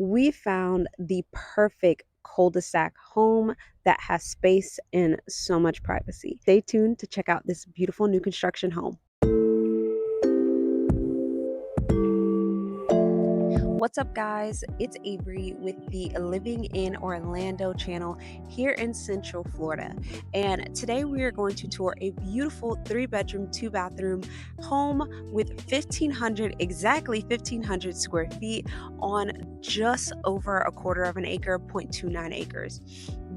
we found the perfect cul-de-sac home that has space and so much privacy. Stay tuned to check out this beautiful new construction home. What's up, guys? It's Avery with the Living in Orlando channel here in Central Florida. And today we are going to tour a beautiful 3-bedroom, 2-bathroom home with exactly 1,500 square feet on just over a quarter of an acre, 0.29 acres.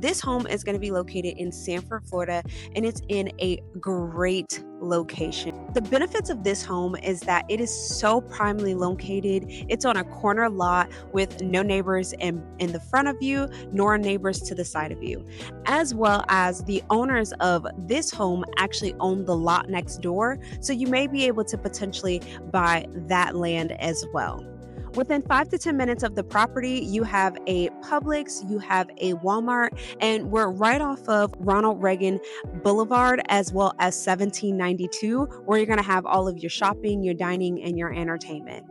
This home is going to be located in Sanford, Florida, and it's in a great location. The benefits of this home is that it is so primarily located. It's on a corner lot with no neighbors in the front of you, nor neighbors to the side of you. As well as the owners of this home actually own the lot next door, so you may be able to potentially buy that land as well. Within 5 to 10 minutes of the property, you have a Publix, you have a Walmart, and we're right off of Ronald Reagan Boulevard, as well as 1792, where you're going to have all of your shopping, your dining, and your entertainment.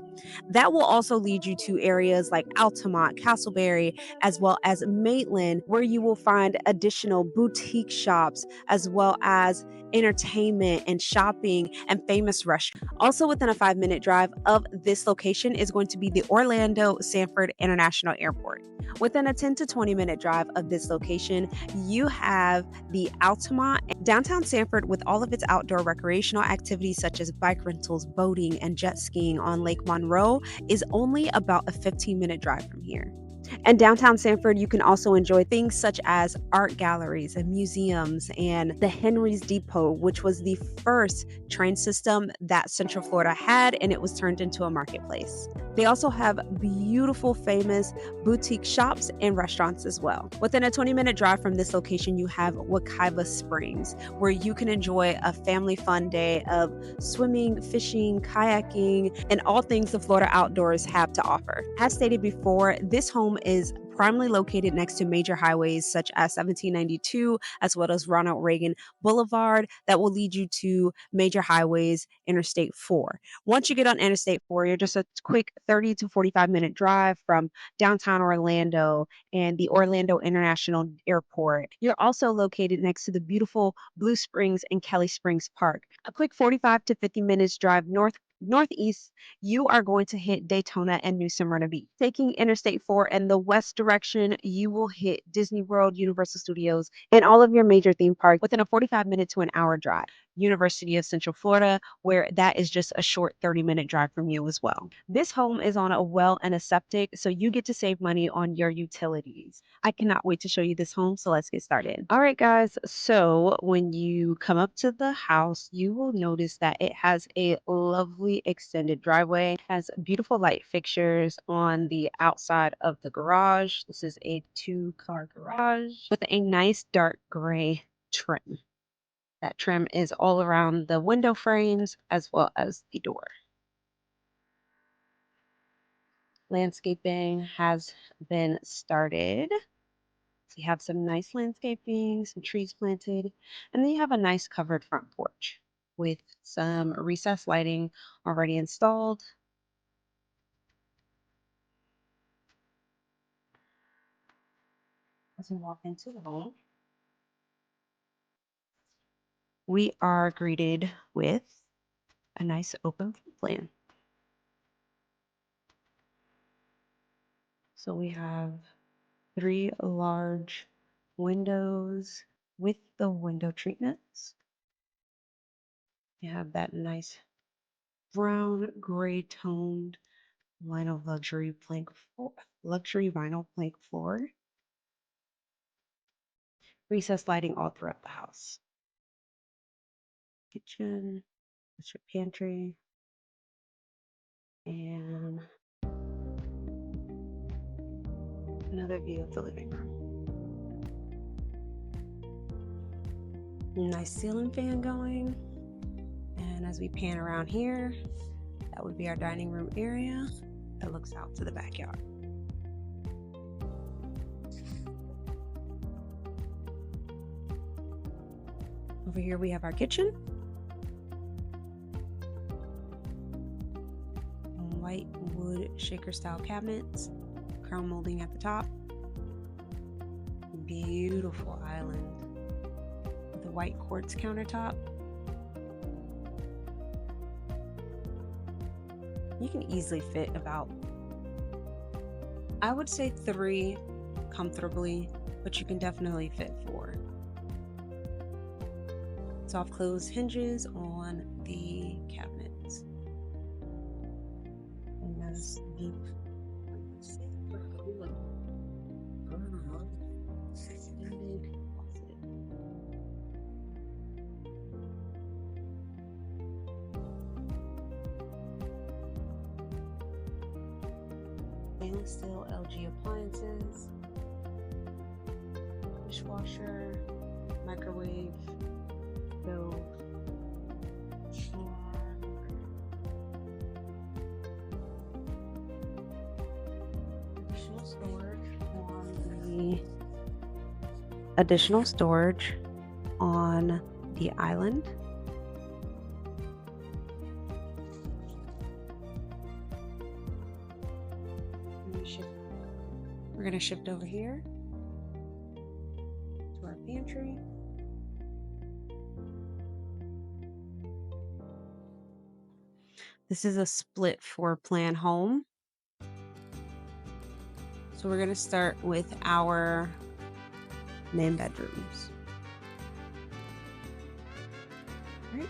That will also lead you to areas like Altamont, Castleberry, as well as Maitland, where you will find additional boutique shops, as well as entertainment and shopping and famous restaurants. Also within a 5-minute drive of this location is going to be the Orlando Sanford International Airport. Within a 10 to 20-minute drive of this location, you have the Altamont. Downtown Sanford, with all of its outdoor recreational activities such as bike rentals, boating, and jet skiing on Lake Monroe, is only about a 15-minute drive from here. And downtown Sanford, you can also enjoy things such as art galleries and museums and the Henry's Depot, which was the first train system that Central Florida had, and it was turned into a marketplace. They also have beautiful, famous boutique shops and restaurants as well. Within a 20-minute drive from this location, you have Wekiva Springs, where you can enjoy a family fun day of swimming, fishing, kayaking, and all things the Florida outdoors have to offer. As stated before, this home is primarily located next to major highways such as 1792, as well as Ronald Reagan Boulevard, that will lead you to major highways, Interstate 4. Once you get on Interstate 4, you're just a quick 30 to 45-minute drive from downtown Orlando and the Orlando International Airport. You're also located next to the beautiful Blue Springs and Kelly Springs Park. A quick 45 to 50 minutes drive northeast, you are going to hit Daytona and New Smyrna Beach. Taking Interstate 4 in the west direction, you will hit Disney World, Universal Studios, and all of your major theme parks within a 45-minute to an hour drive. University of Central Florida, where that is just a short 30-minute drive from you as well. This home is on a well and a septic, so you get to save money on your utilities. I cannot wait to show you this home, so let's get started. All right, guys, so when you come up to the house, you will notice that it has a lovely extended driveway. It has beautiful light fixtures on the outside of the garage. This is a 2-car garage with a nice dark gray trim. That trim is all around the window frames as well as the door. Landscaping has been started. So you have some nice landscaping, some trees planted, and then you have a nice covered front porch with some recessed lighting already installed. As we walk into the home, we are greeted with a nice open floor plan. So we have 3 large windows with the window treatments. You have that nice brown gray toned vinyl luxury vinyl plank floor. Recessed lighting all throughout the house. Kitchen, that's your pantry, and another view of the living room. Nice ceiling fan going. And as we pan around here, that would be our dining room area that looks out to the backyard. Over here we have our kitchen. White wood shaker style cabinets, crown molding at the top. Beautiful island with a white quartz countertop. You can easily fit about, I would say 3 comfortably, but you can definitely fit 4. Soft close hinges on the cabinets. And that's deep. Extended closet. Stainless steel LG appliances, dishwasher, microwave, stove, additional storage on the island. We're going to shift over here to our pantry. This is a split floor plan home. So we're going to start with our main bedrooms. All right,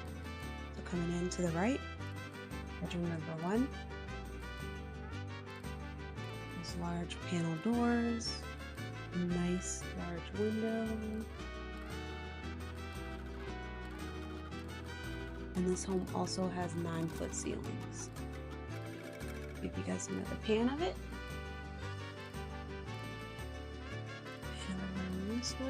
so coming in to the right, bedroom number 1. These large panel doors, nice large window. And this home also has 9-foot ceilings. Give you guys another pan of it. Shower this way.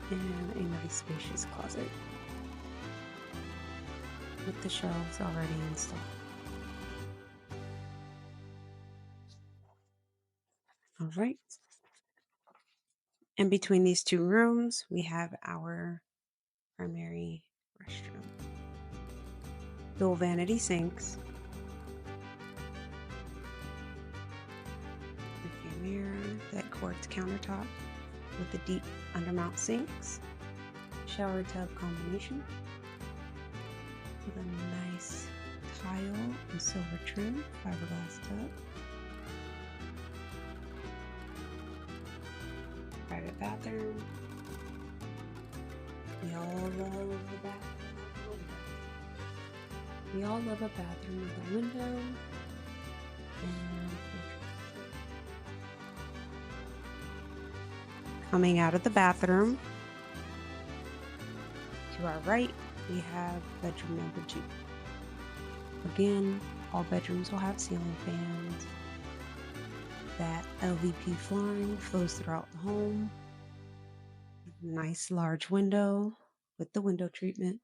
And a nice spacious closet with the shelves already installed. All right. And between these 2 rooms, we have our primary restroom. Dual vanity sinks. If you mirror that quartz countertop with the deep undermount sinks. Shower tub combination with a nice tile and silver trim fiberglass tub. Private bathroom. We all love a bathroom with a window. We all love a bathroom with a window. And coming out of the bathroom, to our right, we have bedroom number 2. Again, all bedrooms will have ceiling fans. That LVP flooring flows throughout the home. Nice large window with the window treatment.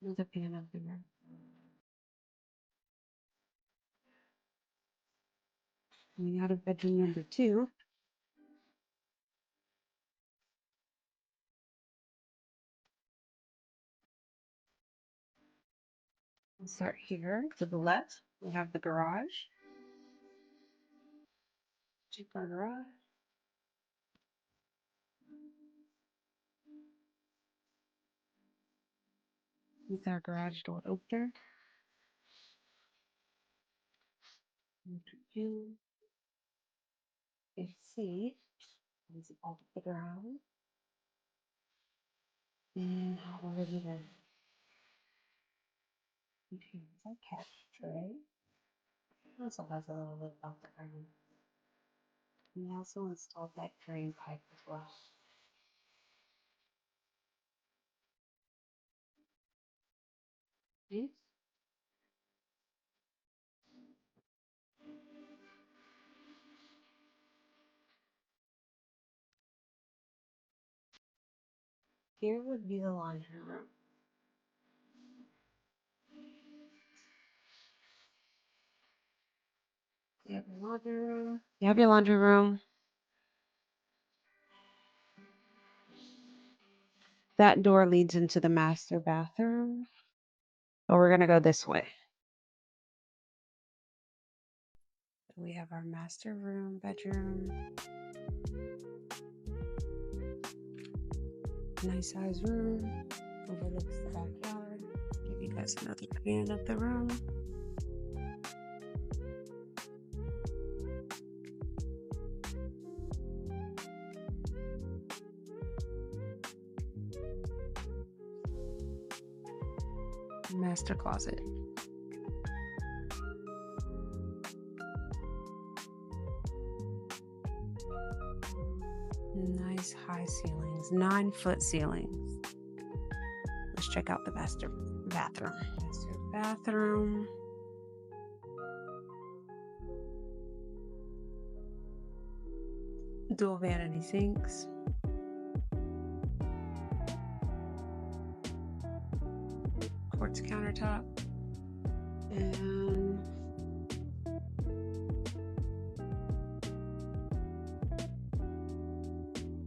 Another pan of the room. Coming out of bedroom number 2. We'll start here to the left. We have the garage. Check our garage. With our garage door opener. AC is off the ground. And over here. Here's our cash tray. Also has a little bit off the ground. We also installed that drain pipe as well. Okay. Here would be the laundry room. You have your laundry room. You have your laundry room. That door leads into the master bathroom. But we're gonna go this way. We have our master room, bedroom. Nice size room. Overlooks the backyard. Give you guys another plan of the room. Master closet. Nice high ceilings, 9-foot ceilings. Let's check out the master bathroom. Master bathroom. Dual vanity sinks. Quartz countertop. And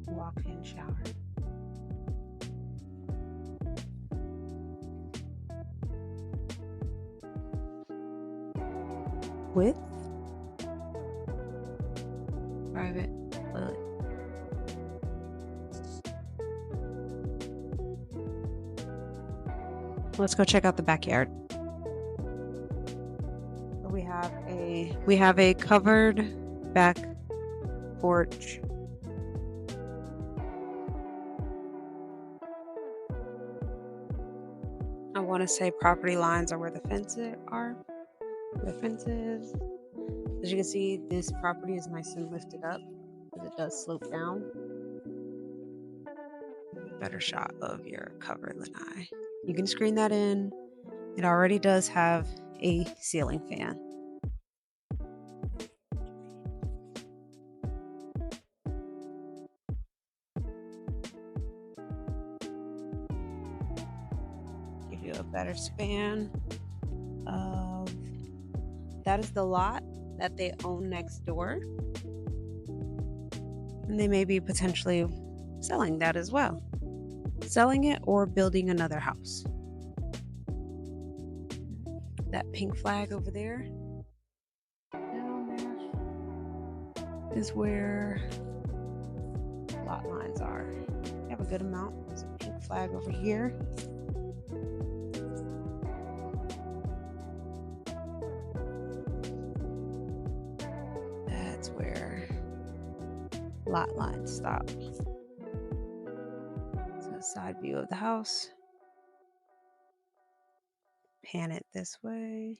walk-in shower. Width. Private toilet. Let's go check out the backyard. We have a covered back porch. I want to say property lines are where the fences are. The fences. As you can see, this property is nice and lifted up because it does slope down. Better shot of your covered lanai. You can screen that in. It already does have a ceiling fan. Give you a better span of, that is the lot that they own next door. And they may be potentially selling that as well. Selling it or building another house. That pink flag over there, down there, is where lot lines are. You have a good amount. There's a pink flag over here. That's where lot lines stop. So a side view of the house. Pan it this way.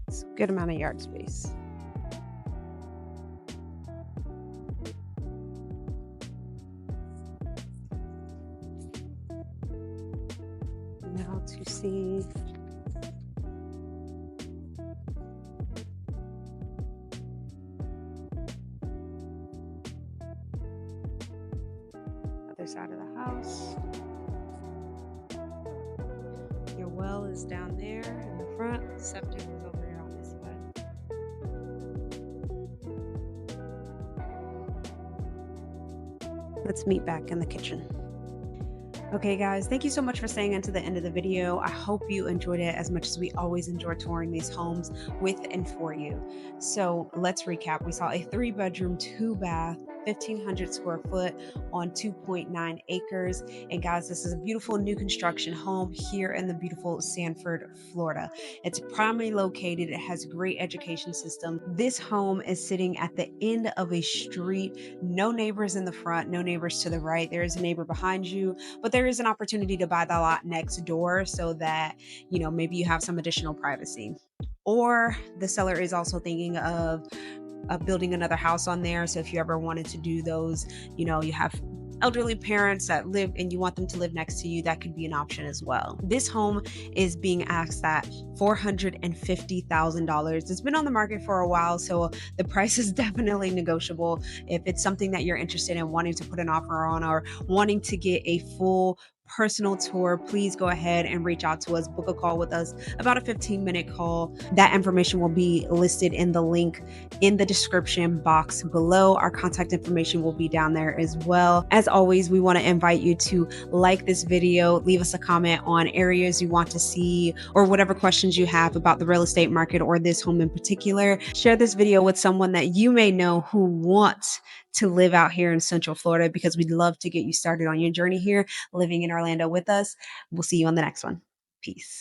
It's a good amount of yard space. Now to see other side of the house. Your well is down there in the front. Septic is over here on this side. Let's meet back in the kitchen. Okay guys, thank you so much for staying until the end of the video. I hope you enjoyed it as much as we always enjoy touring these homes with and for you. So let's recap. We saw a 3-bedroom, 2-bath, 1,500 square foot on 2.9 acres. And guys, this is a beautiful new construction home here in the beautiful Sanford, Florida. It's primarily located. It has a great education system. This home is sitting at the end of a street. No neighbors in the front, no neighbors to the right. There is a neighbor behind you, but there is an opportunity to buy the lot next door so that, maybe you have some additional privacy. Or the seller is also thinking of building another house on there. So if you ever wanted to do those, you have elderly parents that live and you want them to live next to you, that could be an option as well. This home is being asked at $450,000. It's been on the market for a while, so the price is definitely negotiable. If it's something that you're interested in wanting to put an offer on or wanting to get a full personal tour, please go ahead and reach out to us. Book a call with us, about a 15-minute call. That information will be listed in the link in the description box below. Our contact information will be down there as well. As always, we want to invite you to like this video, leave us a comment on areas you want to see or whatever questions you have about the real estate market or this home in particular. Share this video with someone that you may know who wants to live out here in Central Florida, because we'd love to get you started on your journey here living in Orlando with us. We'll see you on the next one. Peace.